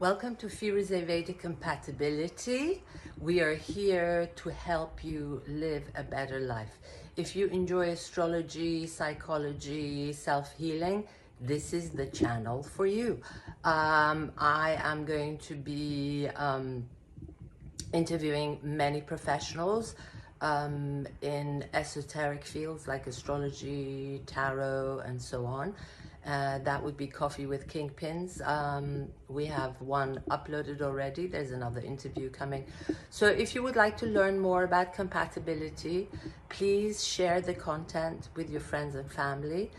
Welcome to Firuze Vedic Compatibility. We are here to help you live a better life. If you enjoy astrology, psychology, self-healing, this is the channel for you. I am going to be interviewing many professionals in esoteric fields like astrology, tarot, and so on. That would be Coffee with Kingpins. We have one uploaded already. There's another interview coming. So if you would like to learn more about compatibility, please share the content with your friends and family.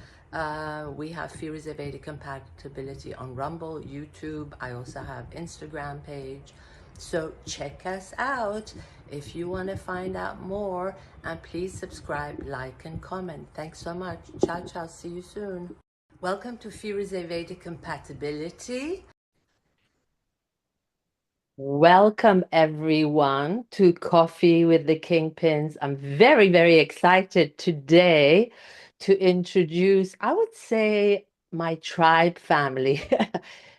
We have Firuze Vedic Compatibility on Rumble, YouTube. I also have Instagram page. So check us out if you want to find out more, and please subscribe, like, and comment. Thanks so much. Ciao, ciao. See you soon. Welcome to Firuze Vedic Compatibility. Welcome everyone to Coffee with the Kingpins. I'm very, very excited today to introduce, I would say, my tribe family.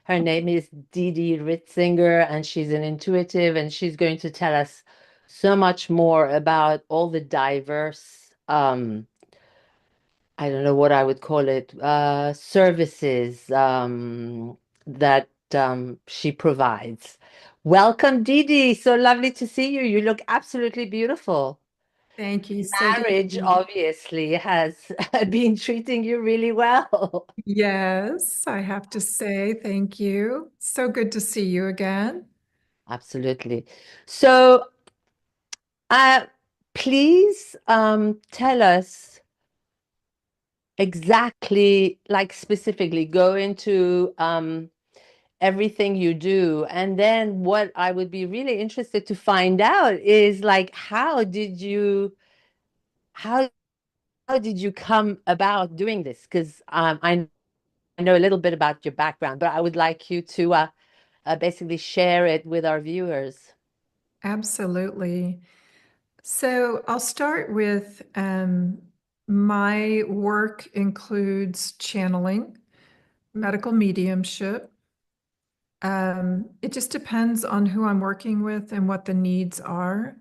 Her name is Dee Dee Ritzinger, and she's an intuitive, and she's going to tell us so much more about all the diverse, I don't know what I would call it, services that she provides. Welcome, Dee Dee. So lovely to see you. You look absolutely beautiful. Thank you. So do Marriage you. obviously has been treating you really well. Yes, I have to say thank you. So good to see you again. Absolutely. So, uh, please tell us exactly, like specifically, go into everything you do. And then what I would be really interested to find out is like how how did you come about doing this? Because I know a little bit about your background, but I would like you to basically share it with our viewers. Absolutely. So I'll start with my work includes channeling, medical mediumship. It just depends on who I'm working with and what the needs are.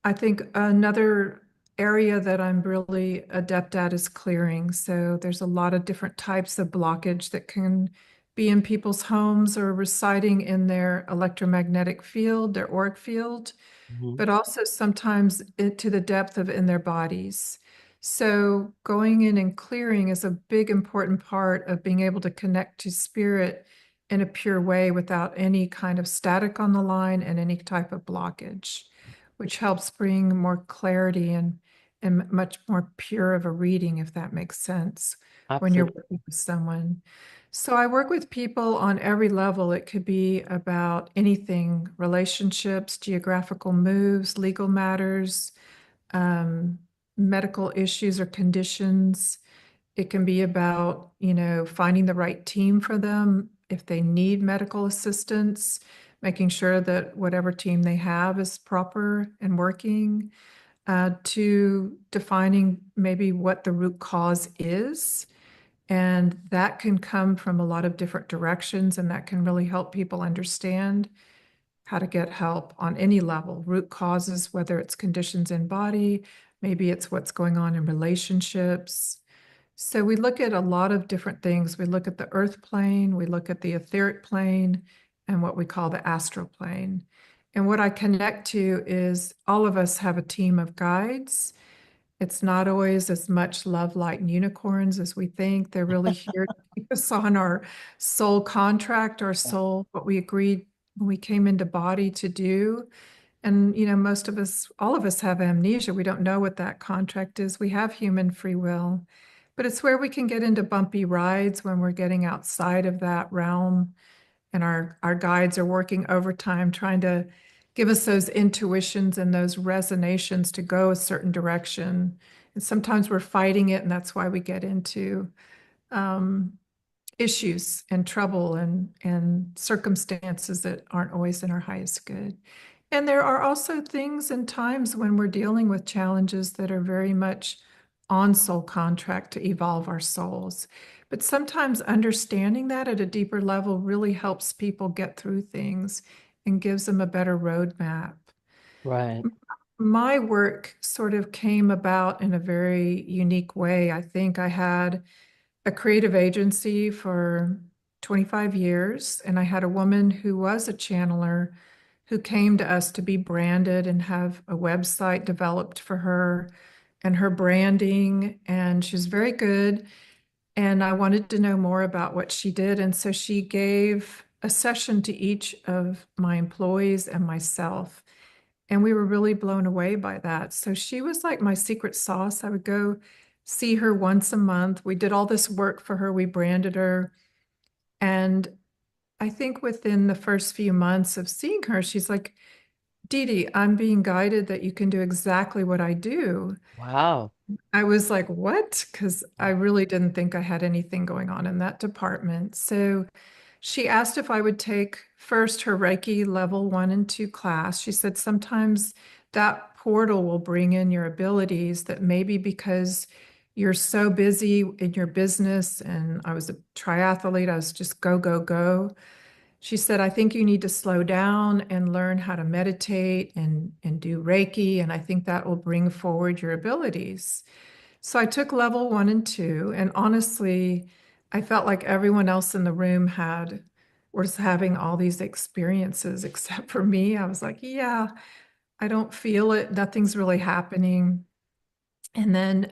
I think another area that I'm really adept at is clearing. So there's a lot of different types of blockage that can be in people's homes or residing in their electromagnetic field, their auric field, Mhm. but also sometimes to the depth of in their bodies. So going in and clearing is a big important part of being able to connect to spirit in a pure way without any kind of static on the line and any type of blockage, which helps bring more clarity and much more pure of a reading, if that makes sense, when you're Absolutely. working with someone. So I work with people on every level. It could be about anything, relationships, geographical moves, legal matters, um, medical issues or conditions. It can be about, finding the right team for them if they need medical assistance, making sure that whatever team they have is proper and working, to defining maybe what the root cause is. And that can come from a lot of different directions, and that can really help people understand how to get help on any level, root causes, whether it's conditions in body, maybe it's what's going on in relationships. So we look at a lot of different things. We look at the earth plane, we look at the etheric plane, and what we call the astral plane. And what I connect to is all of us have a team of guides. It's not always as much love, light, and unicorns as we think. They're really here to keep us on our soul contract, our soul, what we agreed when we came into body to do. And, most of us, all of us have amnesia. We don't know what that contract is. We have human free will, but it's where we can get into bumpy rides when we're getting outside of that realm. And our guides are working overtime trying to give us those intuitions and those resonations to go a certain direction. And sometimes we're fighting it, and that's why we get into um, issues and trouble and circumstances that aren't always in our highest good. And there are also things and times when we're dealing with challenges that are very much on soul contract to evolve our souls. But sometimes understanding that at a deeper level really helps people get through things and gives them a better roadmap. Right. My work sort of came about in a very unique way. I think I had a creative agency for 25 years, and I had a woman who was a channeler who came to us to be branded and have a website developed for her and her branding. And she's very good. And I wanted to know more about what she did. And so she gave a session to each of my employees and myself. And we were really blown away by that. So she was like my secret sauce. I would go see her once a month. We did all this work for her, we branded her. And I think within the first few months of seeing her, she's like, Dee Dee, I'm being guided that you can do exactly what I do. Wow. I was like, what? Because I really didn't think I had anything going on in that department. So she asked if I would take first her Reiki level 1 and 2 class. She said sometimes that portal will bring in your abilities that maybe because you're so busy in your business, and I was a triathlete, I was just go, go, go. She said, I think you need to slow down and learn how to meditate and do Reiki, and I think that will bring forward your abilities. So I took level 1 and 2, and honestly, I felt like everyone else in the room was having all these experiences except for me. I was like, yeah, I don't feel it. Nothing's really happening. And then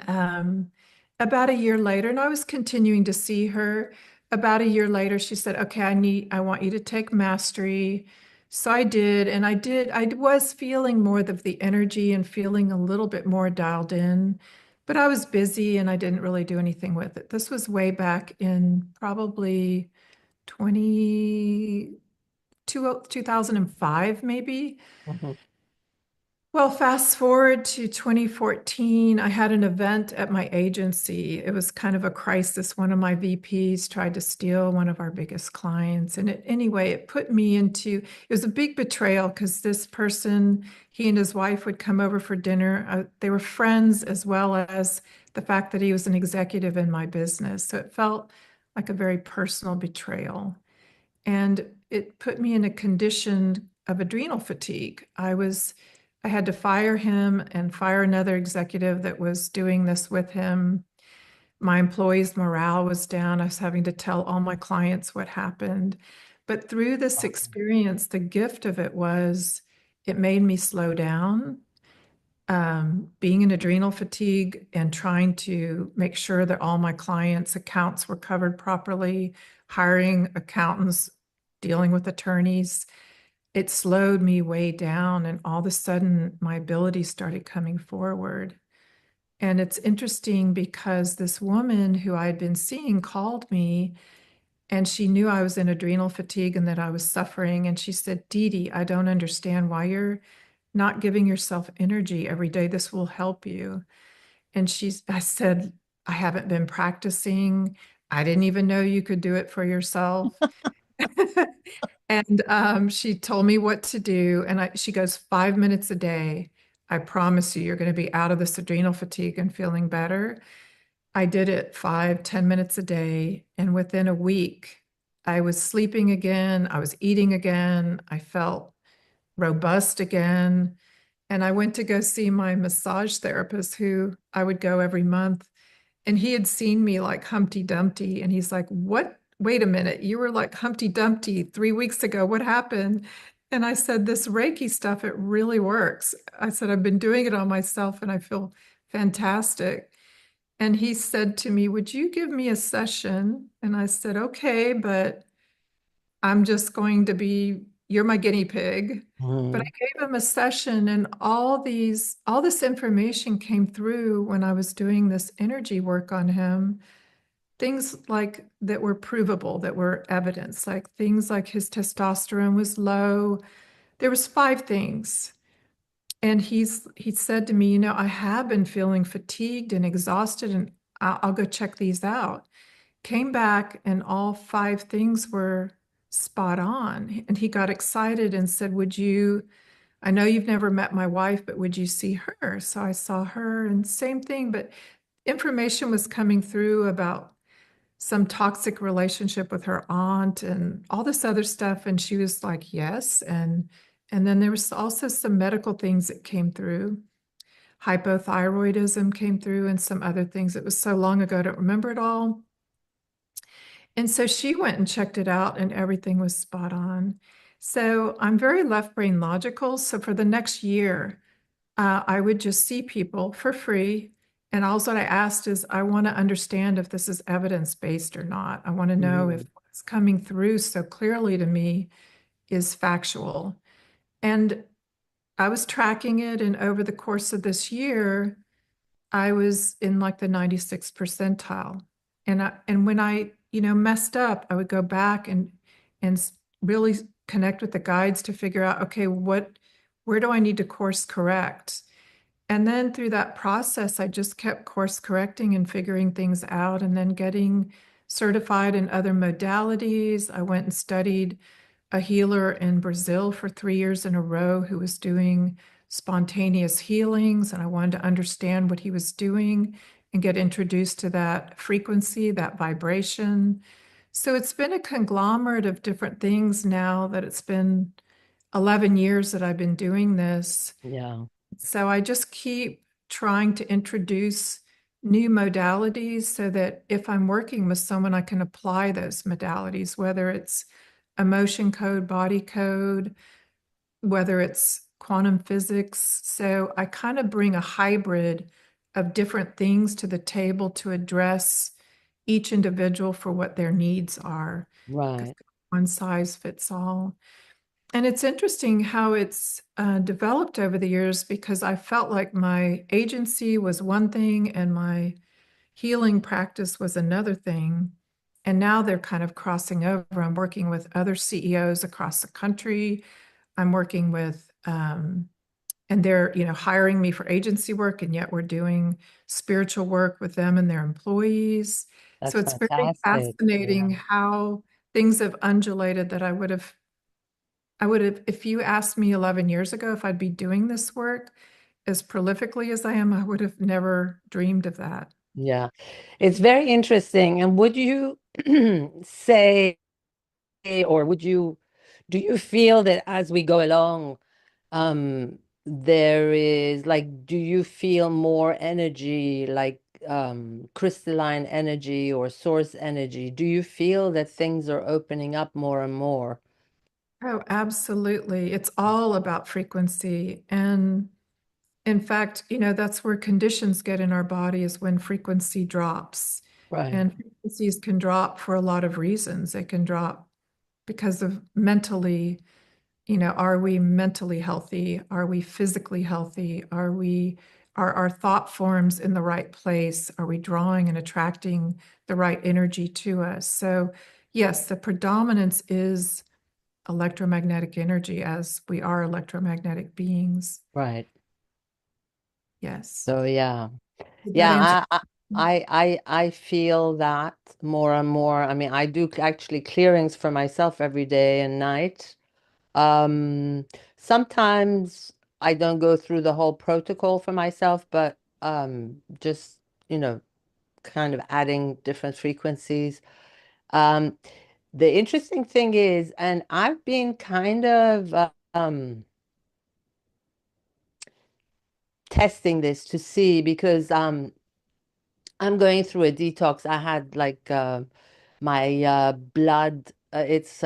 about a year later, and I was continuing to see her. About a year later, she said, "Okay, I want you to take mastery." So I did, and I did. I was feeling more of the energy and feeling a little bit more dialed in, but I was busy and I didn't really do anything with it. This was way back in probably 2005, maybe. Mhm. Well, fast forward to 2014, I had an event at my agency. It was kind of a crisis. One of my VPs tried to steal one of our biggest clients. And anyway, it put me into, it was a big betrayal because this person, he and his wife would come over for dinner. They were friends as well as the fact that he was an executive in my business. So it felt like a very personal betrayal. And it put me in a condition of adrenal fatigue. I had to fire him and fire another executive that was doing this with him. My employees' morale was down. I was having to tell all my clients what happened. But through this experience, the gift of it was it made me slow down. Being in adrenal fatigue and trying to make sure that all my clients' accounts were covered properly, hiring accountants, dealing with attorneys, it slowed me way down. And all of a sudden, my abilities started coming forward. And it's interesting because this woman who I had been seeing called me and she knew I was in adrenal fatigue and that I was suffering. And she said, Dee Dee, I don't understand why you're not giving yourself energy every day. This will help you. And I said, I haven't been practicing. I didn't even know you could do it for yourself. And she told me what to do. And she goes, 5 minutes a day. I promise you, you're going to be out of this adrenal fatigue and feeling better. I did it 5, 10 minutes a day. And within a week, I was sleeping again. I was eating again. I felt robust again. And I went to go see my massage therapist, who I would go every month. And he had seen me like Humpty Dumpty. And he's like, what? Wait a minute. You were like Humpty Dumpty 3 weeks ago. What happened? And I said, this Reiki stuff, it really works. I said, I've been doing it on myself and I feel fantastic. And he said to me, would you give me a session? And I said, okay, but I'm just going to you're my guinea pig. But I Mhm. gave him a session and all this information came through when I was doing this energy work on him. Things like that were provable, that were evidence, like things like his testosterone was low. There was 5 things. And he said to me, I have been feeling fatigued and exhausted, and I'll go check these out. Came back and all 5 things were spot on. And he got excited and said, I know you've never met my wife, but would you see her? So I saw her and same thing, but information was coming through about some toxic relationship with her aunt and all this other stuff. And she was like, yes. And then there was also some medical things that came through. Hypothyroidism came through and some other things. It was so long ago, I don't remember it all. And so she went and checked it out and everything was spot on. So I'm very left brain logical. So for the next year, I would just see people for free. And all that I asked is, I want to understand if this is evidence-based or not. I want to know if Mhm. what's coming through so clearly to me is factual. And I was tracking it, and over the course of this year, I was in like the 96th percentile. And when I, messed up, I would go back and really connect with the guides to figure out, okay, where do I need to course correct? And then through that process, I just kept course correcting and figuring things out and then getting certified in other modalities. I went and studied a healer in Brazil for 3 years in a row who was doing spontaneous healings, and I wanted to understand what he was doing and get introduced to that frequency, that vibration. So it's been a conglomerate of different things now that it's been 11 years that I've been doing this. Yeah, So I just keep trying to introduce new modalities so that if I'm working with someone, I can apply those modalities, whether it's emotion code, body code, whether it's quantum physics. So I kind of bring a hybrid of different things to the table to address each individual for what their needs are, because right, one size fits all. And it's interesting how it's developed over the years because I felt like my agency was one thing and my healing practice was another thing. And now they're kind of crossing over. I'm working with other CEOs across the country. I'm working with, and they're, hiring me for agency work, and yet we're doing spiritual work with them and their employees. So that's it's very fantastic. Yeah, fascinating how things have undulated that I would have, if you asked me 11 years ago if I'd be doing this work as prolifically as I am, I would have never dreamed of that. yeah. It's very interesting. And would you say, or do you feel that as we go along, there is like, do you feel more energy, like crystalline energy or source energy? Do you feel that things are opening up more and more? Oh, absolutely. It's all about frequency. And in fact, that's where conditions get in our body is when frequency drops. Right, And frequencies can drop for a lot of reasons. They can drop because of mentally, are we mentally healthy? Are we physically healthy? Are our thought forms in the right place? Are we drawing and attracting the right energy to us? So, yes, the predominance is electromagnetic energy as we are electromagnetic beings. right. Yes. So yeah. Did that answer? Yeah, I feel that more and more. I mean, I do actually clearings for myself every day and night. Um, Sometimes I don't go through the whole protocol for myself, but just, you know, kind of adding different frequencies. Um, the interesting thing is, and I've been kind of testing this to see because I'm going through a detox. I had like my blood. It's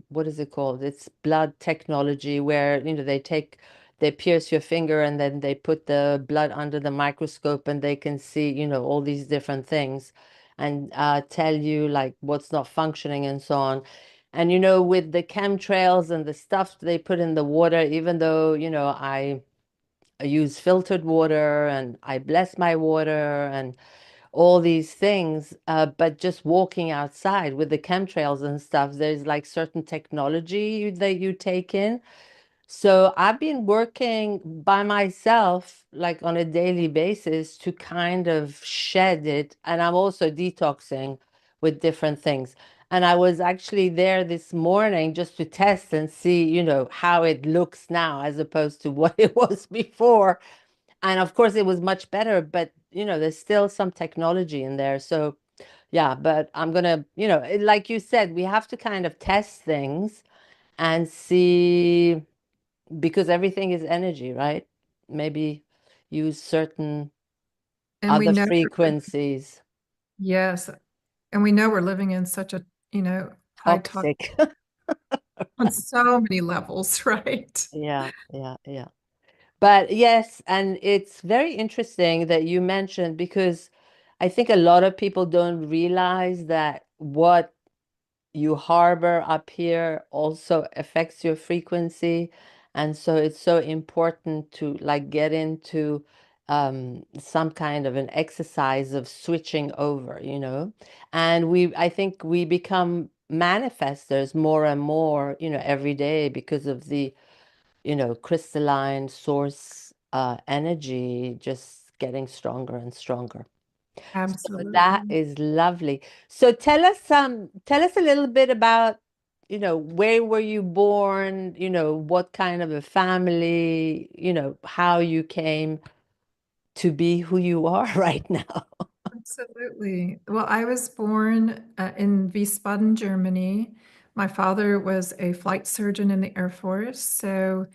what is it called? It's blood technology where they pierce your finger and then they put the blood under the microscope and they can see all these different things and tell you like what's not functioning and so on. And with the chemtrails and the stuff they put in the water, even though I use filtered water and I bless my water and all these things, but just walking outside with the chemtrails and stuff, there's like certain technology that you take in. So I've been working by myself, like on a daily basis, to kind of shed it. And I'm also detoxing with different things. And I was actually there this morning just to test and see, how it looks now as opposed to what it was before. And of course, it was much better, but there's still some technology in there. So Yeah, but I'm gonna, like you said, we have to kind of test things and see because everything is energy, right? Maybe use certain And we other know, frequencies. yes, and we know we're living in such a, high tox Toxic. on so many levels, right? Yeah, yeah, yeah. But yes, and it's very interesting that you mentioned because I think a lot of people don't realize that what you harbor up here also affects your frequency. And so it's so important to like get into some kind of an exercise of switching over. And I think we become manifestors more and more, every day because of the crystalline source energy just getting stronger and stronger. So that Absolutely. is lovely. So tell us a little bit about, where were you born, what kind of a family, how you came to be who you are right now. Absolutely. Well, I was born in Wiesbaden, Germany. My father was a flight surgeon in the Air Force, so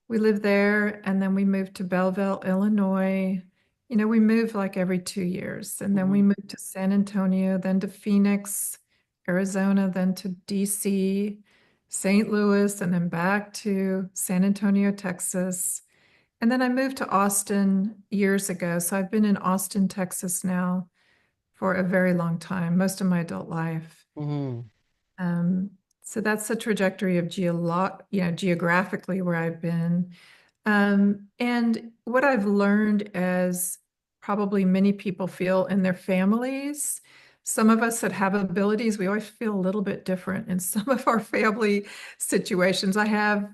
we lived there, and then we moved to Belleville, Illinois. We moved like every 2 years, and then we Mhm, moved to San Antonio, then to Phoenix, Arizona, then to DC, St. Louis, and then back to San Antonio, Texas. And then I moved to Austin years ago. So I've been in Austin, Texas now for a very long time, most of my adult life. mhm, Um, so that's the trajectory of geographically where I've been. And what I've learned, as probably many people feel in their families, some of us that have abilities, we always feel a little bit different in some of our family situations. I have,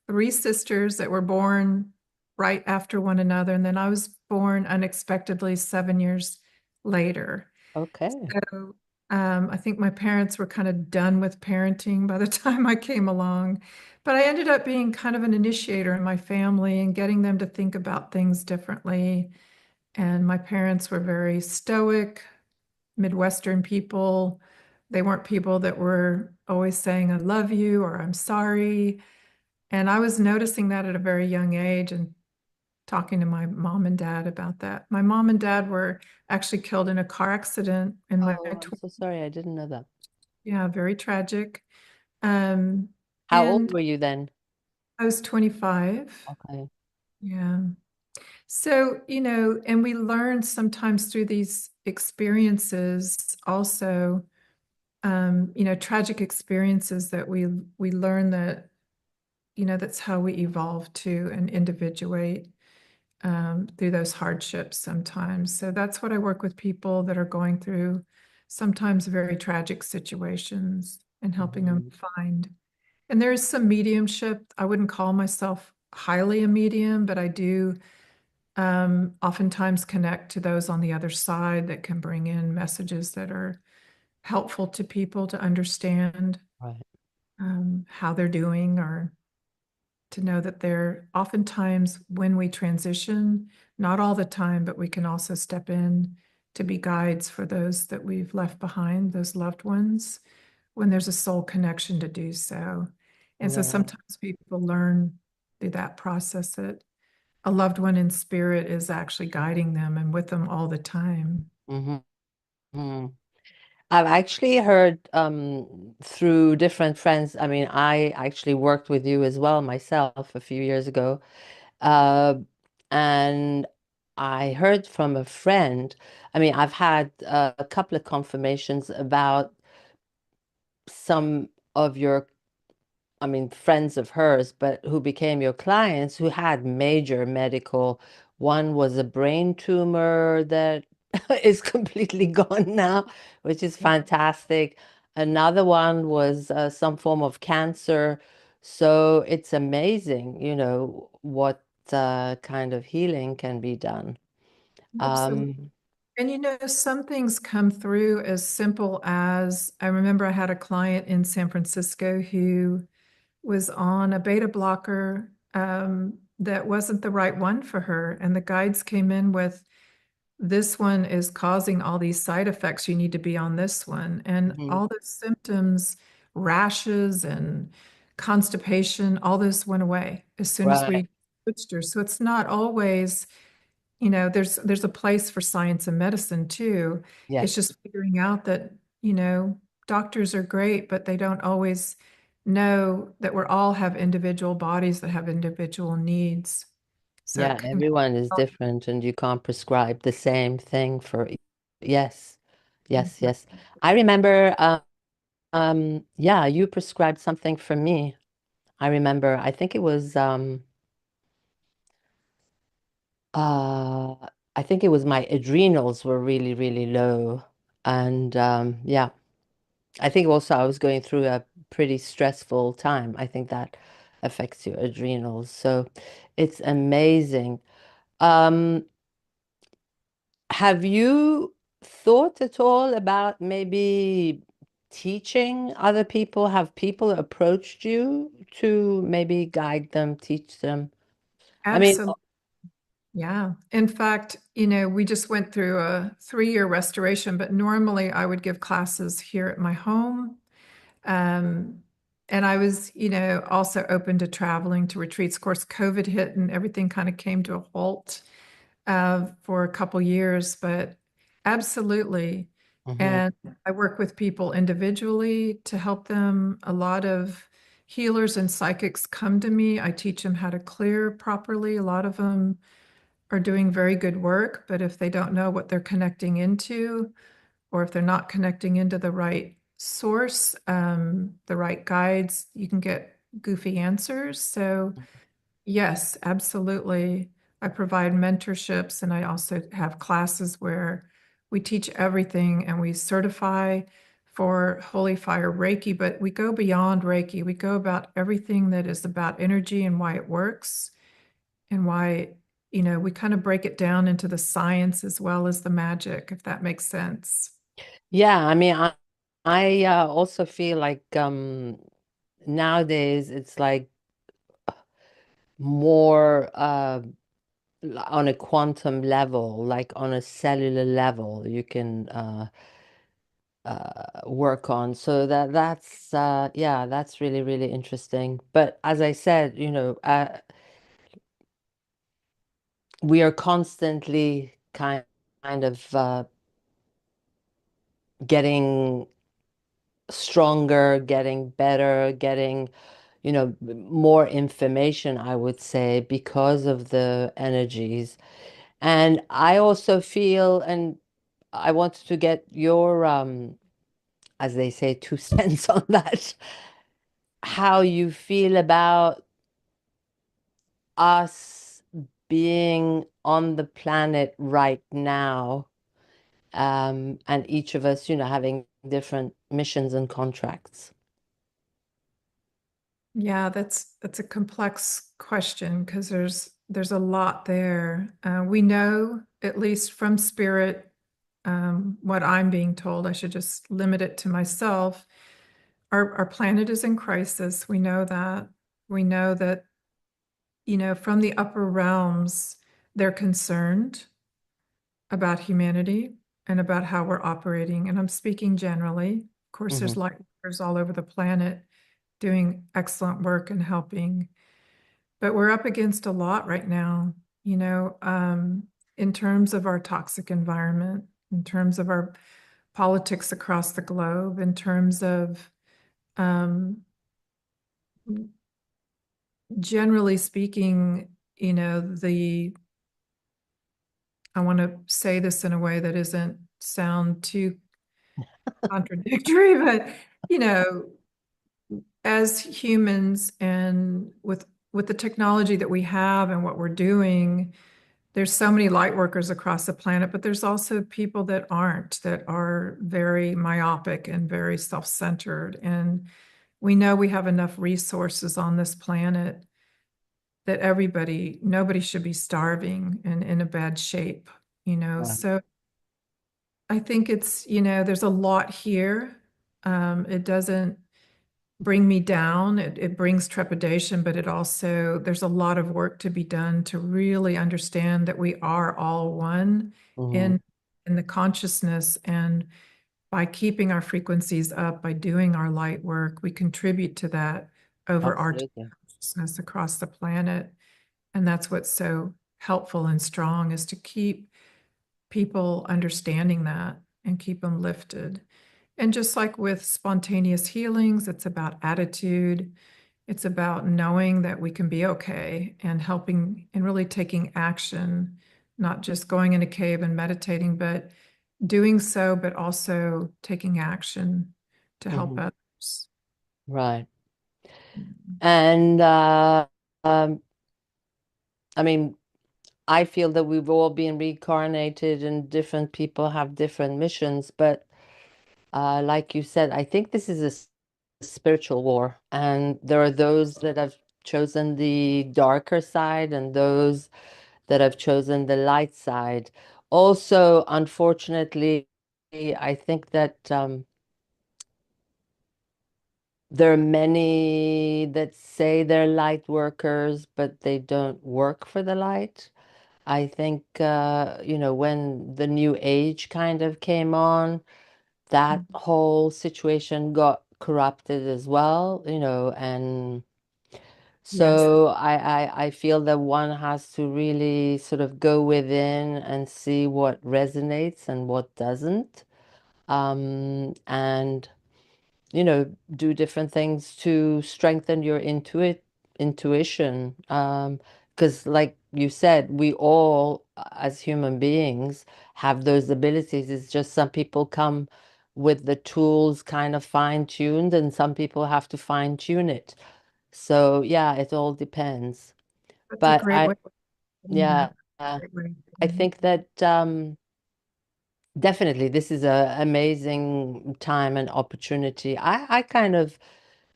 three sisters that were born right after one another, and then I was born unexpectedly 7 years later. okay. So I think my parents were kind of done with parenting by the time I came along. But I ended up being kind of an initiator in my family and getting them to think about things differently. And my parents were very stoic, Midwestern people. They weren't people that were always saying, I love you or I'm sorry. And I was noticing that at a very young age and talking to my mom and dad about that. My mom and dad were actually killed in a car accident in my Oh, I'm 20s. so sorry. I didn't know that. Yeah, very tragic. Um, How old and were you then? I was 25. Okay. Yeah. So, and we learn sometimes through these experiences also, tragic experiences that we learn that, that's how we evolve to and individuate through those hardships sometimes. So that's what I work with people that are going through sometimes very tragic situations and helping them Mhm. find. And there's some mediumship. I wouldn't call myself highly a medium, but I do oftentimes connect to those on the other side that can bring in messages that are helpful to people to understand Right. how they're doing, or to know that they're oftentimes when we transition, not all the time, but we can also step in to be guides for those that we've left behind, those loved ones, when there's a soul connection to do so. And so Right. sometimes people learn through that process that a loved one in spirit is actually guiding them and with them all the time. Mhm. I've actually heard through different friends. I mean, I actually worked with you as well myself a few years ago. Uh, and I heard from a friend. I mean, I've had a couple of confirmations about some of your I mean, friends of hers, but who became your clients who had major medical. One was a brain tumor that is completely gone now, which is fantastic. Another one was some form of cancer. So it's amazing, what kind of healing can be done. Absolutely. Um, And some things come through as simple as I remember I had a client in San Francisco who was on a beta blocker that wasn't the right one for her. And the guides came in with this one is causing all these side effects. You need to be on this one. And Hmm. all the symptoms, rashes and constipation, all this went away as soon as Right. we switched her. So it's not always, there's a place for science and medicine too. It's Yes. just figuring out that, doctors are great, but they don't always know that we all have individual bodies that have individual needs. So Yeah, it can everyone is different and you can't prescribe the same thing for yes. Yes, yes. I remember yeah, you prescribed something for me. I remember, I think it was uh I think it was my adrenals were really, really low. And yeah, I think also I was going through a pretty stressful time. I think that affects your adrenals. So it's amazing. Um, have you thought at all about maybe teaching other people? Have people approached you to maybe guide them, teach them? I mean, absolutely. Yeah. In fact, we just went through a 3-year restoration, but normally I would give classes here at my home. Um, and I was, also open to traveling to retreats. Of course, COVID hit and everything kind of came to a halt for a couple years, but absolutely. mhm. And I work with people individually to help them. A lot of healers and psychics come to me. I teach them how to clear properly. A lot of them are doing very good work, but if they don't know what they're connecting into, or if they're not connecting into the right source, the right guides, you can get goofy answers. So, yes, absolutely. I provide mentorships and I also have classes where we teach everything and we certify for Holy Fire Reiki, but we go beyond Reiki. We go about everything that is about energy and why it works and why, we kind of break it down into the science as well as the magic, if that makes sense. Yeah, I mean, I also feel like nowadays it's like more on a quantum level, like on a cellular level, you can work on. So that's yeah, that's really, really interesting. But as I said, we are constantly kind of getting stronger, getting better, getting, more information, I would say, because of the energies. And I also feel, and I wanted to get your, as they say, 2 cents on that, how you feel about us being on the planet right now, and each of us, having different missions and contracts. Yeah, that's a complex question because there's a lot there. We know, at least from spirit, what I'm being told. I should just limit it to myself. Our planet is in crisis. We know that. We know that, from the upper realms, they're concerned about humanity and about how we're operating. And I'm speaking generally. Of course, Hmm. there's light workers all over the planet doing excellent work and helping. But we're up against a lot right now, you know, um, in terms of our toxic environment, in terms of our politics across the globe, in terms of um, generally speaking, I want to say this in a way that isn't sound too contradictory, but you know, as humans and with the technology that we have and what we're doing, there's so many light workers across the planet, but there's also people that aren't, that are very myopic and very self-centered. And we know we have enough resources on this planet that nobody should be starving and in a bad shape, Right. So I think there's a lot here. It doesn't bring me down. It brings trepidation, but it also, there's a lot of work to be done to really understand that we are all one Hmm. in in the consciousness. And by keeping our frequencies up, by doing our light work, we contribute to that overarching Absolutely. consciousness across the planet. And that's what's so helpful and strong, is to keep people understanding that and keep them lifted. And just like with spontaneous healings, it's about attitude. It's about knowing that we can be okay and helping and really taking action, not just going in a cave and meditating, but doing so, but also taking action to help Hmm. others. Right. And um, I mean, I feel that we've all been reincarnated and different people have different missions, but like you said, I think this is a spiritual war, and there are those that have chosen the darker side and those that have chosen the light side. Also, unfortunately, I think that there are many that say they're light workers, but they don't work for the light. I think, when the new age kind of came on, that whole situation got corrupted as well, and Yes, so I feel that one has to really sort of go within and see what resonates and what doesn't. And do different things to strengthen your intuition. Because like you said, we all, as human beings, have those abilities. It's just some people come with the tools kind of fine-tuned, and some people have to fine-tune it. So yeah, it all depends. that's a But great way of doing yeah, that. Great way of I doing think that definitely this is a amazing time and opportunity. I kind of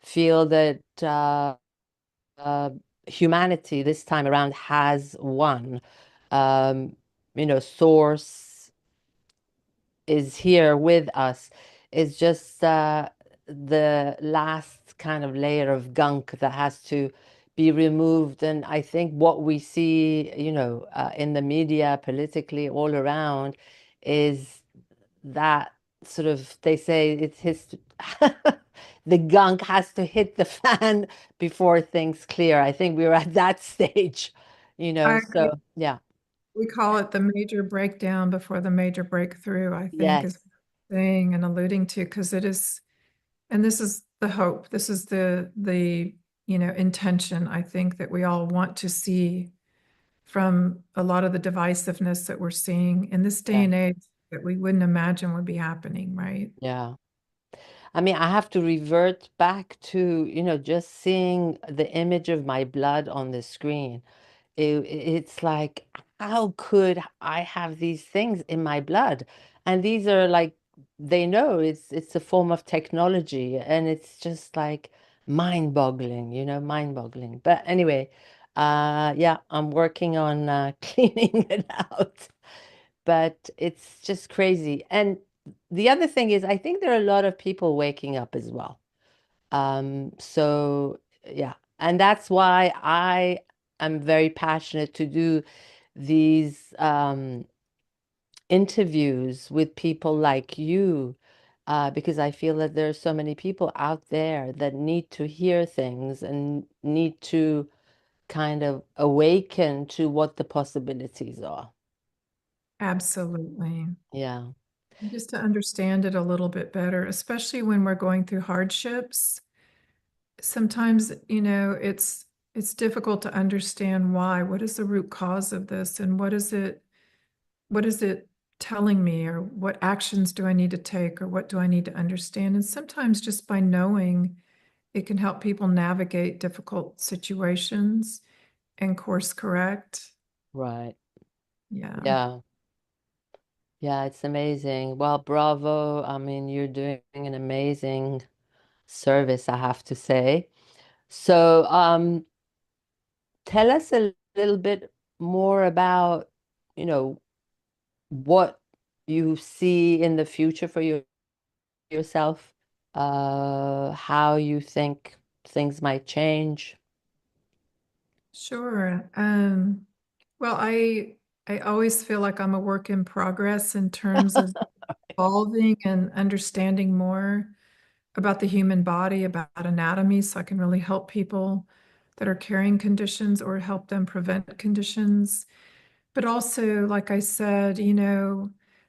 feel that uh, humanity this time around has won. Um, Source is here with us. It's just the last kind of layer of gunk that has to be removed. And I think what we see, in the media, politically, all around, is that sort of, they say it's his the gunk has to hit the fan before things clear. I think we're at that stage, I agree. so yeah. We call it the major breakdown before the major breakthrough, I think, is Yes. saying and alluding to, because it is, and this is the hope. This is the intention, I think, that we all want to see from a lot of the divisiveness that we're seeing in this day Yeah. and age that we wouldn't imagine would be happening, right? Yeah. I mean, I have to revert back to, just seeing the image of my blood on the screen. It's like, how could I have these things in my blood? And these are like, they know it's a form of technology, and it's just like mind-boggling, mind-boggling. But anyway, yeah, I'm working on cleaning it out. But it's just crazy. And the other thing is, I think there are a lot of people waking up as well. So yeah, and that's why I am very passionate to do these interviews with people like you, because I feel that there are so many people out there that need to hear things and need to kind of awaken to what the possibilities are. Absolutely. Yeah, Just to understand it a little bit better, especially when we're going through hardships. Sometimes, it's difficult to understand why. What is the root cause of this, and what is it telling me, or what actions do I need to take, or what do I need to understand? And sometimes just by knowing, it can help people navigate difficult situations and course correct. right. Yeah, Yeah. Yeah, it's amazing. Well, bravo. I mean, you're doing an amazing service, I have to say. So, tell us a little bit more about, you know, what you see in the future for yourself. how you think things might change. Sure. Well, I always feel like I'm a work in progress in terms of evolving and understanding more about the human body, about anatomy, so I can really help people that are carrying conditions or help them prevent conditions. But also, like I said,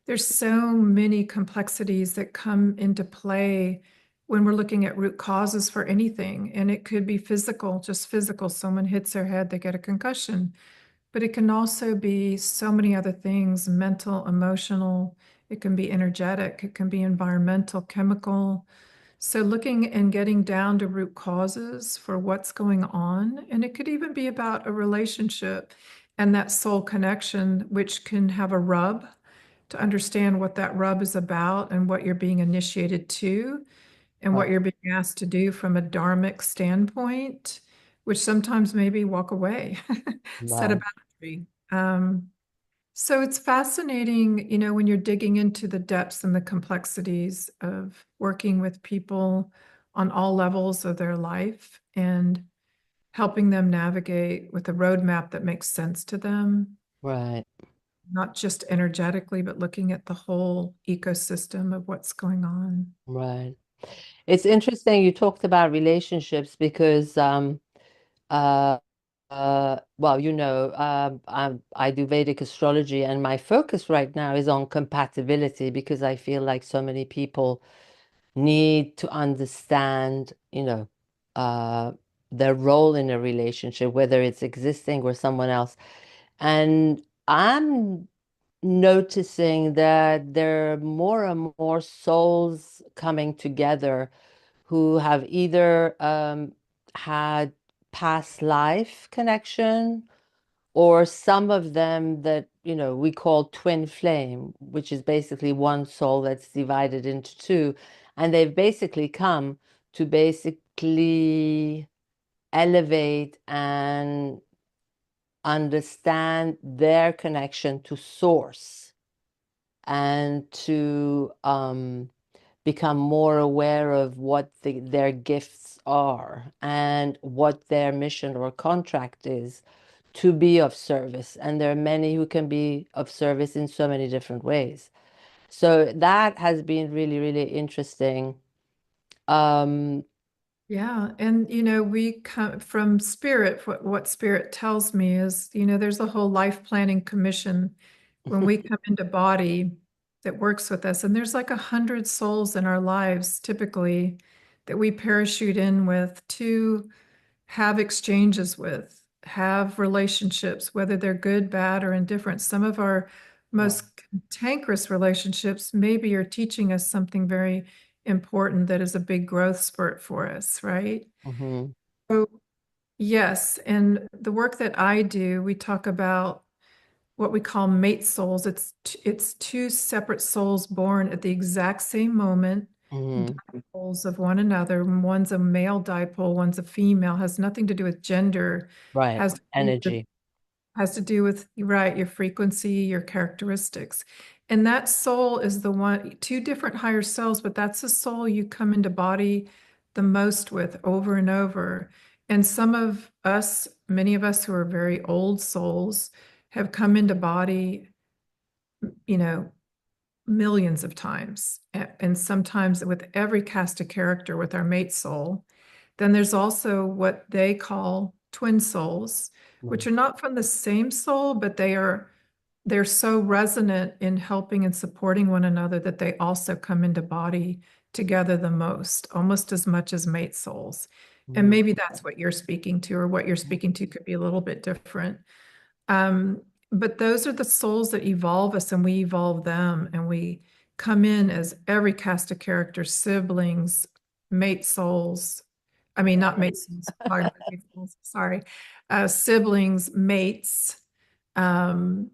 there's so many complexities that come into play when we're looking at root causes for anything. And it could be physical, just physical. Someone hits their head, they get a concussion. But it can also be so many other things, mental, emotional. It can be energetic, it can be environmental, chemical. So looking and getting down to root causes for what's going on, and it could even be about a relationship and that soul connection, which can have a rub to understand what that rub is about and what you're being initiated to and Right, what you're being asked to do from a dharmic standpoint, which sometimes maybe walk away, set a right, boundary. So it's fascinating, when you're digging into the depths and the complexities of working with people on all levels of their life and helping them navigate with a roadmap that makes sense to them, right, not just energetically, but looking at the whole ecosystem of what's going on. right. It's interesting you talked about relationships because uh well, I do Vedic astrology, and my focus right now is on compatibility because I feel like so many people need to understand, uh, their role in a relationship, whether it's existing or someone else. And I'm noticing that there are more and more souls coming together who have either had past life connection, or some of them that, we call twin flame, which is basically one soul that's divided into two. And they've basically come to basically elevate and understand their connection to source, and to become more aware of what their gifts are and what their mission or contract is, to be of service. And there are many who can be of service in so many different ways. So that has been really, really interesting. Um, Yeah, and we come from spirit. What spirit tells me is, there's a whole life planning commission when we come into body that works with us, and there's like 100 souls in our lives typically that we parachute in with to have exchanges with, have relationships, whether they're good, bad, or indifferent. Some of our Wow. most cantankerous relationships maybe are teaching us something very important that is a big growth spurt for us, right? Mhm. So, yes, and the work that I do, we talk about what we call mate souls. It's two separate souls born at the exact same moment, Mhm. dipoles of one another. One's a male dipole, one's a female, has nothing to do with gender, Right. has to do with Energy. right, your frequency, your characteristics. And that soul is the one, two different higher selves, but that's the soul you come into body the most with over and over. And some of us, many of us who are very old souls, have come into body, you know, millions of times, and sometimes with every cast of character with our mate soul. Then there's also what they call twin souls, which Mhm. are not from the same soul, but they're so resonant in helping and supporting one another that they also come into body together the most, almost as much as mate souls. And Mhm. maybe that's what you're speaking to, or what you're speaking to could be a little bit different. Um, but those are the souls that evolve us and we evolve them. And we come in as every cast of characters, siblings, mate souls. I mean, not mate souls, pardon, mate souls, sorry. Siblings, mates, um,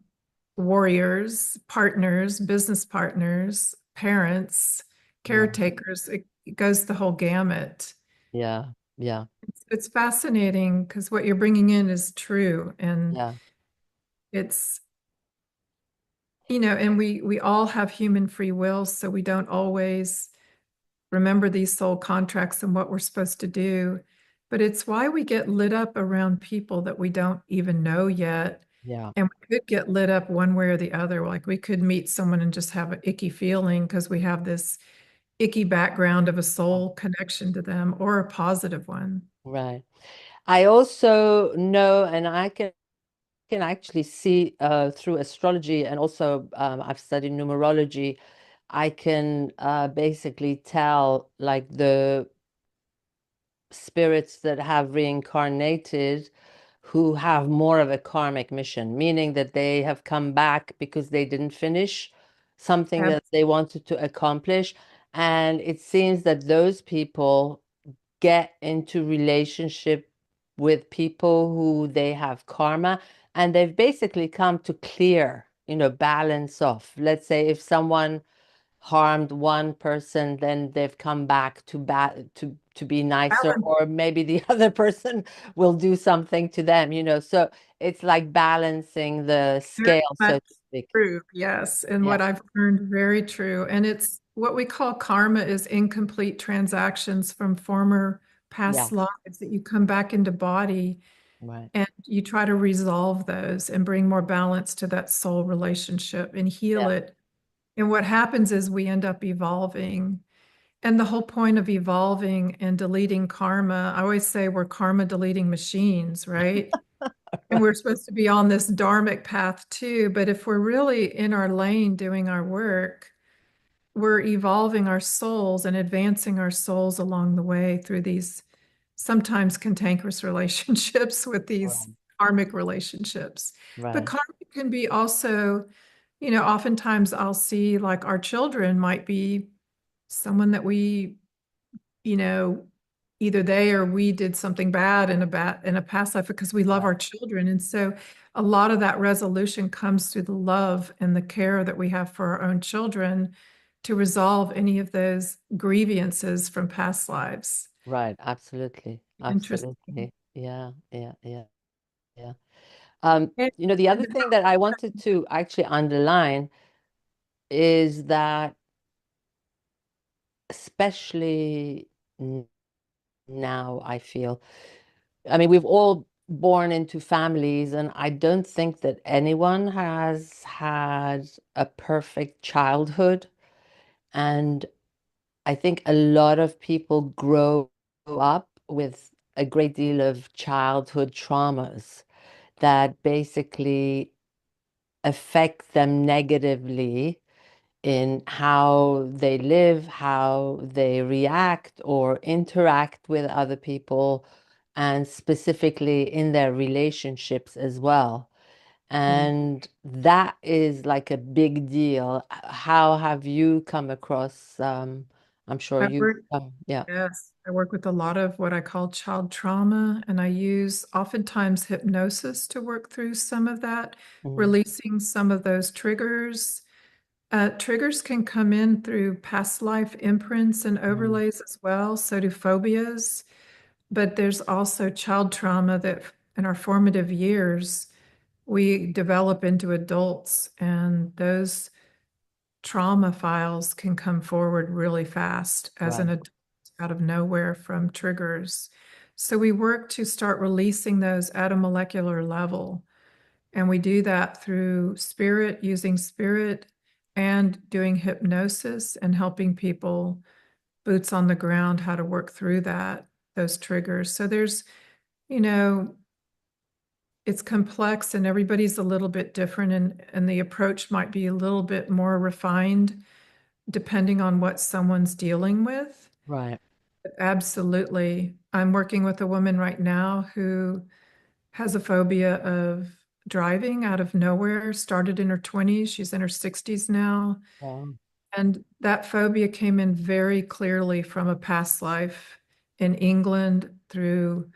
warriors, partners, business partners, parents, Yeah. caretakers. It goes the whole gamut. Yeah. Yeah. It's fascinating because what you're bringing in is true. And Yeah. it's and we all have human free will, so we don't always remember these soul contracts and what we're supposed to do. But it's why we get lit up around people that we don't even know yet. Yeah. And we could get lit up one way or the other. Like we could meet someone and just have an icky feeling because we have this icky background of a soul connection to them or a positive one. Right. I also know, and I can actually see through astrology, and also I've studied numerology. I can basically tell like the spirits that have reincarnated who have more of a karmic mission, meaning that they have come back because they didn't finish something Ab- that they wanted to accomplish. And it seems that those people get into relationship with people who they have karma, and they've basically come to clear, balance off. Let's say if someone harmed one person, then they've come back to be nicer, or maybe the other person will do something to them, so it's like balancing the Very scale, much so to speak. true, yes. And Yeah, what I've learned, very true. And it's what we call karma is incomplete transactions from former past yes, lives that you come back into body right, and you try to resolve those and bring more balance to that soul relationship and heal yeah, it. And what happens is we end up evolving. And the whole point of evolving and deleting karma, I always say we're karma deleting machines, right? And right, we're supposed to be on this dharmic path too. But if we're really in our lane doing our work, we're evolving our souls and advancing our souls along the way through these sometimes cantankerous relationships with these right, karmic relationships. But right, karma can be also, oftentimes I'll see like our children might be someone that we, you know, either they or we did something bad in a past life because we love right, our children. And so a lot of that resolution comes through the love and the care that we have for our own children to resolve any of those grievances from past lives. right, absolutely, Interesting. absolutely, yeah, yeah, yeah, yeah. And, The other and thing that I wanted to actually underline is that, especially now, I feel, I mean, we've all born into families, and I don't think that anyone has had a perfect childhood. And I think a lot of people grow up with a great deal of childhood traumas that basically affect them negatively in how they live, how they react or interact with other people, and specifically in their relationships as well. yeah, And that is like a big deal. How have you come across? I'm sure I you, work, yeah. yes, I work with a lot of what I call child trauma, and I use oftentimes hypnosis to work through some of that, Mhm. releasing some of those triggers. Triggers can come in through past life imprints and Mhm. overlays as well. So do phobias, but there's also child trauma that in our formative years we develop into adults, and those trauma files can come forward really fast as an Right, adult out of nowhere from triggers. So we work to start releasing those at a molecular level. And we do that through spirit, using spirit and doing hypnosis and helping people boots on the ground how to work through that, those triggers. So there's, you know, it's complex and everybody's a little bit different and the approach might be a little bit more refined depending on what someone's dealing with. right. But absolutely. I'm working with a woman right now who has a phobia of driving out of nowhere, started in her 20s. She's in her 60s now. Wow. And that phobia came in very clearly from a past life in England through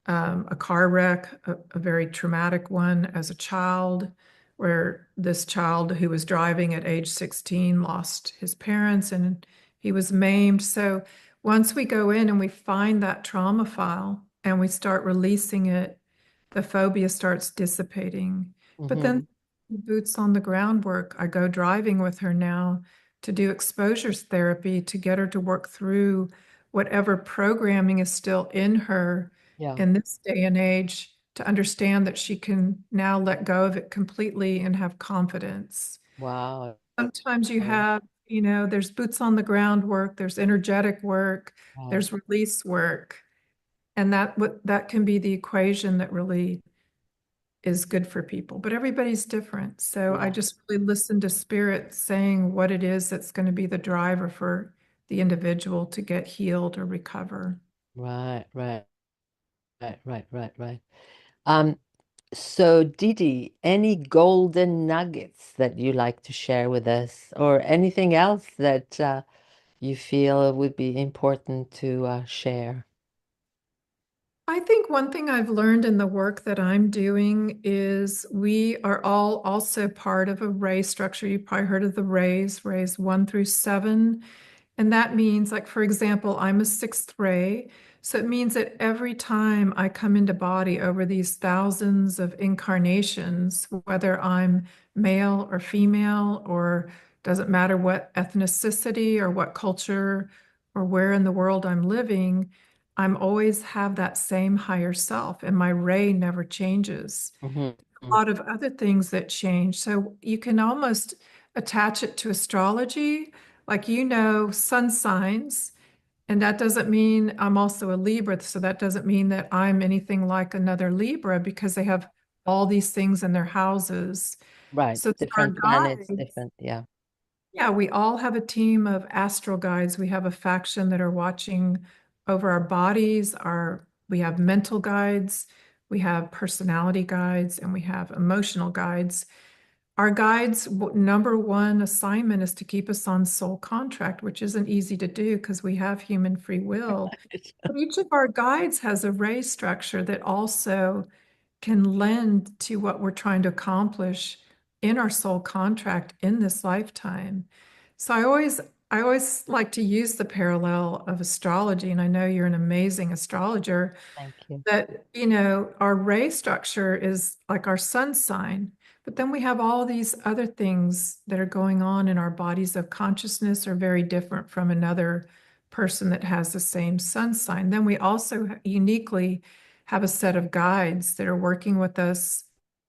a car wreck, a very traumatic one as a child, where this child who was driving at age 16 lost his parents and he was maimed. So once we go in and we find that trauma file and we start releasing it, the phobia starts dissipating. But Hmm. then boots on the ground work, I go driving with her now to do exposure therapy to get her to work through whatever programming is still in her Yeah. in this day and age to understand that she can now let go of it completely and have confidence. Wow. Sometimes you have, there's boots on the ground work, there's energetic work, Right. there's release work, and that can be the equation that really is good for people. But everybody's different. So I Yeah. just really listen to spirit saying what it is that's going to be the driver for the individual to get healed or recover. Right. Right. Right. Right. Right. Right. Um, so Dee Dee, any golden nuggets that you like to share with us, or anything else that you feel would be important to share? I think one thing I've learned in the work that I'm doing is we are all also part of a ray structure. You've probably heard of the rays 1 through 7. And that means, like, for example, I'm a sixth ray. So it means that every time I come into body over these thousands of incarnations, whether I'm male or female, or doesn't matter what ethnicity or what culture or where in the world I'm living, I'm always have that same higher self, and my ray never changes. Hmm. A lot of other things that change. So you can almost attach it to astrology, like sun signs, and that doesn't mean I'm also a Libra. So that doesn't mean that I'm anything like another Libra because they have all these things in their houses. Right. So it's our Different planets, guides. different. Yeah. Yeah, we all have a team of astral guides. We have a faction that are watching over our bodies. We have mental guides, we have personality guides, and we have emotional guides. Our guides' number one assignment is to keep us on soul contract, which isn't easy to do because we have human free will. But each of our guides has a ray structure that also can lend to what we're trying to accomplish in our soul contract in this lifetime. So I always like to use the parallel of astrology, and I know you're an amazing astrologer, Thank you. that, our ray structure is like our sun sign, but then we have all these other things that are going on in our bodies of consciousness are very different from another person that has the same sun sign. Then we also uniquely have a set of guides that are working with us,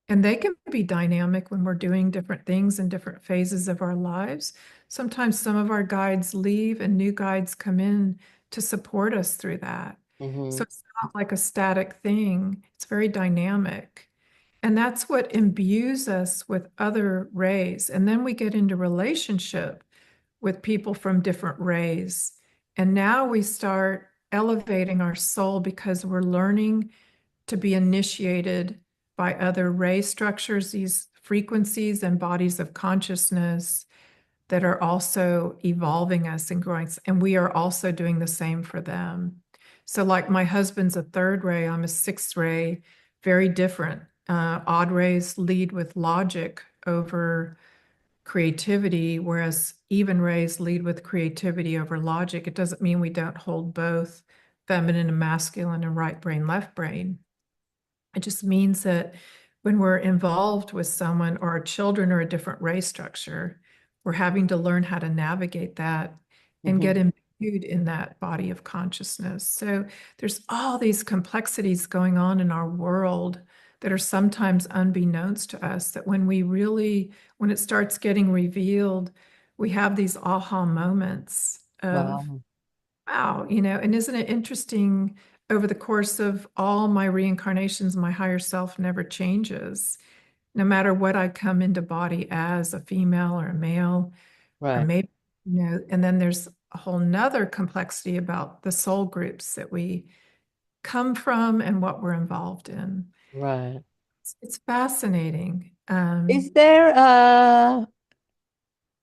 and they can be dynamic when we're doing different things in different phases of our lives. Sometimes some of our guides leave and new guides come in to support us through that. Hmm. So it's not like a static thing, it's very dynamic. And that's what imbues us with other rays. And then we get into relationship with people from different rays. And now we start elevating our soul because we're learning to be initiated by other ray structures, these frequencies and bodies of consciousness that are also evolving us and growing. And we are also doing the same for them. So, like, my husband's a third ray, I'm a sixth ray, very different. Odd rays lead with logic over creativity, whereas even rays lead with creativity over logic. It doesn't mean we don't hold both feminine and masculine and right brain, left brain. It just means that when we're involved with someone, or our children are a different race structure, we're having to learn how to navigate that and get Hmm. imbued in that body of consciousness. So there's all these complexities going on in our world that are sometimes unbeknownst to us, that when it starts getting revealed, we have these aha moments of, Wow. wow, and isn't it interesting? Over the course of all my reincarnations, my higher self never changes. No matter what I come into body as, a female or a male, or Right. maybe, and then there's a whole nother complexity about the soul groups that we come from and what we're involved in. Right. It's fascinating. Is there a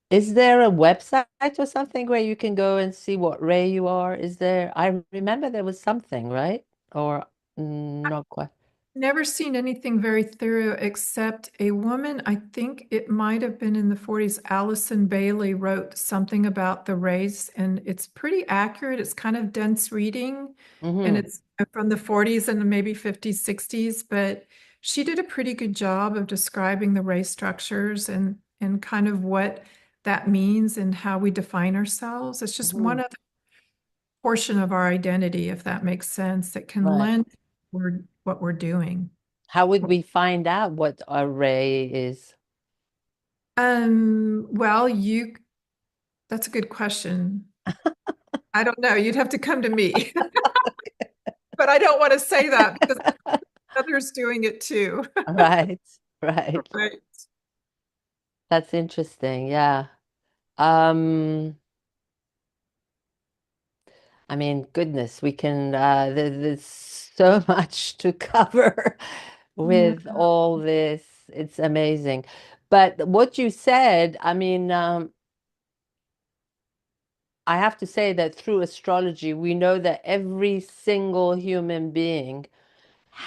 is there a website or something where you can go and see what ray you are? Is there? I remember there was something, right? Or not quite. Never seen anything very thorough except a woman, I think it might have been in the 40s, Allison Bailey wrote something about the race, and it's pretty accurate. It's kind of dense reading, and Hmm. it's from the 40s and maybe 50s, 60s, but she did a pretty good job of describing the race structures and kind of what that means and how we define ourselves. It's just one Mhm. other portion of our identity, if that makes sense, that can Right. lend what we're doing. How would we find out what array is? Well, that's a good question. I don't know. You'd have to come to me. But I don't want to say that because others doing it too. Right, right. Right. That's interesting. Yeah. Um, I mean, goodness, we can, there's so much to cover Yeah. with all this. It's amazing. But what you said, I mean, I have to say that through astrology, we know that every single human being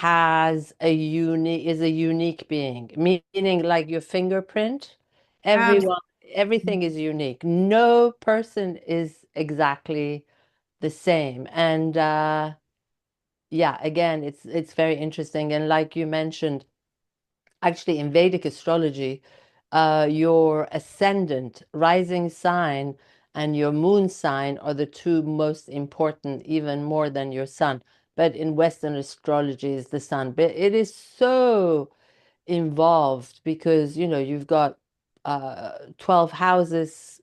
is a unique being, meaning like your fingerprint, Absolutely. everyone, everything is unique. No person is exactly the same. And yeah, again, it's very interesting. And like you mentioned, actually in Vedic astrology, your ascendant, rising sign, and your moon sign are the two most important, even more than your sun. But in Western astrology is the sun. But it is so involved because, you've got 12 houses,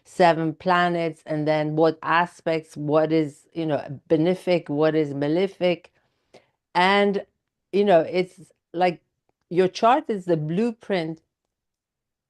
7 planets, and then what aspects, what is, benefic, what is malefic. And, it's like your chart is the blueprint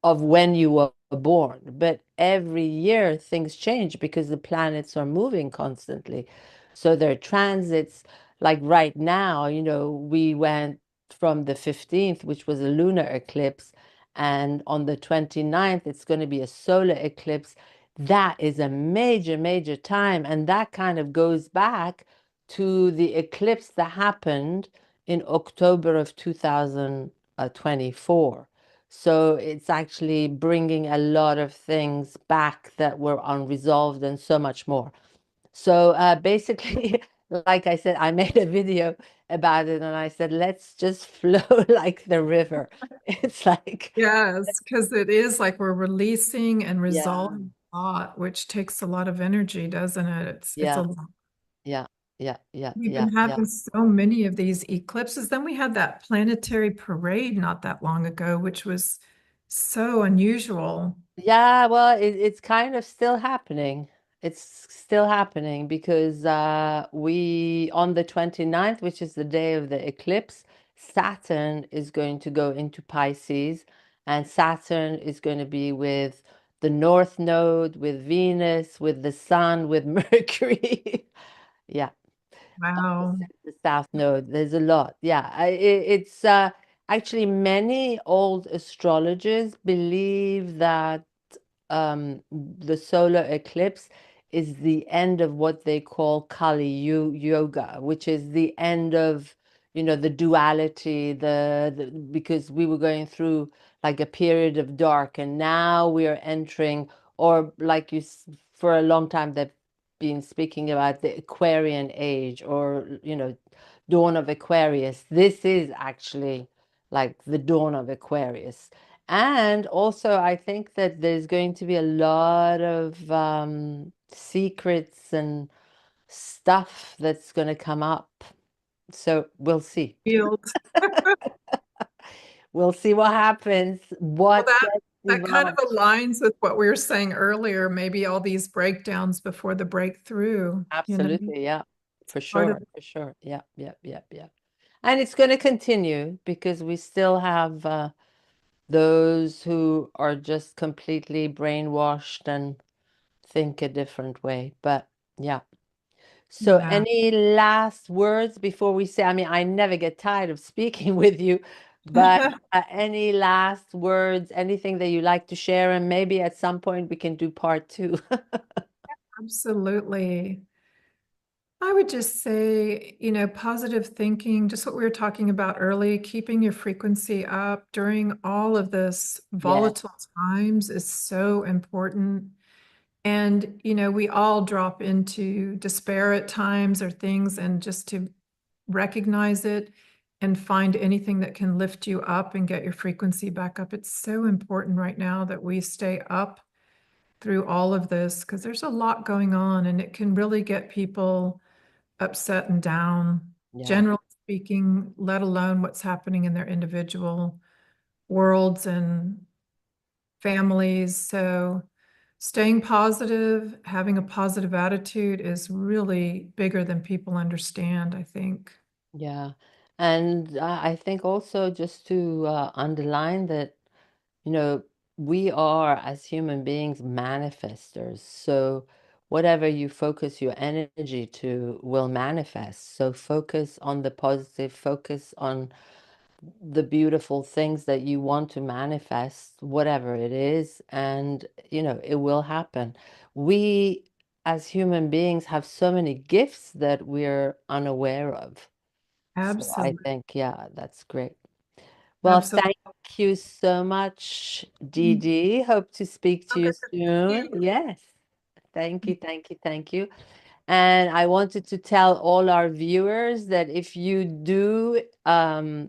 of when you were born. But every year things change because the planets are moving constantly. So there are transits. Like right now, we went from the 15th, which was a lunar eclipse, and on the 29th, it's going to be a solar eclipse. That is a major, major time. And that kind of goes back to the eclipse that happened in October of 2024. So it's actually bringing a lot of things back that were unresolved and so much more. So basically, like I said, I made a video about it and I said, let's just flow like the river. It's like, Yes, because it is like we're releasing and yeah, resolving a lot, which takes a lot of energy, doesn't it? It's a yeah, lot. yeah, yeah, yeah, We've yeah, been yeah. having so many of these eclipses. Then we had that planetary parade not that long ago, which was so unusual. Yeah, well, it's kind of still happening. It's still happening because on the 29th, which is the day of the eclipse, Saturn is going to go into Pisces, and Saturn is going to be with the North Node, with Venus, with the Sun, with Mercury. Yeah, Wow. the South Node. There's a lot. Yeah, it's actually many old astrologers believe that the solar eclipse is the end of what they call Kali Yoga, which is the end of, the duality, because we were going through like a period of dark, and now we are entering, or like for a long time they've been speaking about the Aquarian age, or, dawn of Aquarius. This is actually like the dawn of Aquarius. And also, I think that there's going to be a lot of secrets and stuff that's going to come up. So we'll see. Field. We'll see what happens, Well, what gets that kind of developed. aligns with what we were saying earlier, maybe all these breakdowns before the breakthrough, Absolutely, yeah, for part of sure, for sure. Yeah, yeah, yeah, yeah. And it's going to continue because we still have those who are just completely brainwashed and think a different way. But yeah. So, yeah. any last words before we say? I mean, I never get tired of speaking with you, but any last words, anything that you like to share? And maybe at some point we can do part two. Absolutely. I would just say, positive thinking, just what we were talking about early, keeping your frequency up during all of this Yes, volatile times is so important. And, we all drop into despair at times or things, and just to recognize it and find anything that can lift you up and get your frequency back up. It's so important right now that we stay up through all of this because there's a lot going on and it can really get people upset and down, Yeah. generally speaking, let alone what's happening in their individual worlds and families. So staying positive, having a positive attitude is really bigger than people understand, I think. Yeah. And I think also just to underline that, you know, we are as human beings manifestors. So whatever you focus your energy to will manifest. So focus on the positive, focus on the beautiful things that you want to manifest, whatever it is, and you know, it will happen. We as human beings have so many gifts that we're unaware of. So I Absolutely. think, yeah, that's great. Well, Absolutely. thank you so much, Dee Dee. Hope to speak to you Okay, thank soon. you. Yes. Thank you, thank you, thank you. And I wanted to tell all our viewers that if you do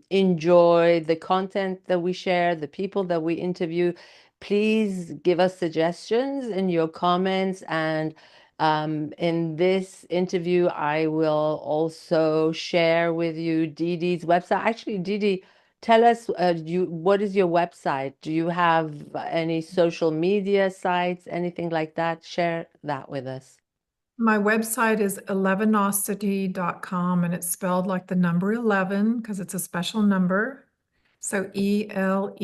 enjoy the content that we share, the people that we interview, please give us suggestions in your comments. And in this interview, I will also share with you Dee Dee's website. Actually, Dee Dee, tell us, what is your website? Do you have any social media sites, anything like that? Share that with us. My website is 11ocity.com and it's spelled like the number 11 because it's a special number. So Eleven,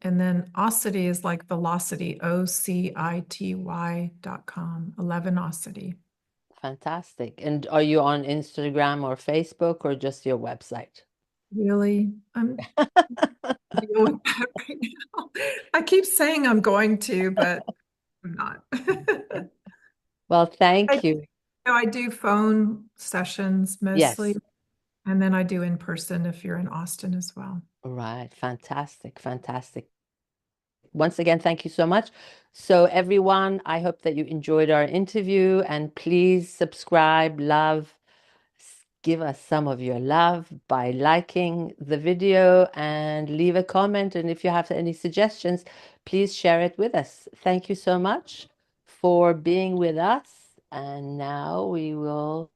and then ocity is like velocity, ocity.com, 11ocity. Fantastic. And are you on Instagram or Facebook or just your website? Really, I'm dealing with that right now. I keep saying I'm going to, but I'm not. Well, I, thank you. I do phone sessions mostly, Yes. and then I do in person if you're in Austin as well. Right. Fantastic. Fantastic. Once again, thank you so much. So, everyone, I hope that you enjoyed our interview and please subscribe, love, give us some of your love by liking the video and leave a comment. And if you have any suggestions, please share it with us. Thank you so much for being with us. And now we will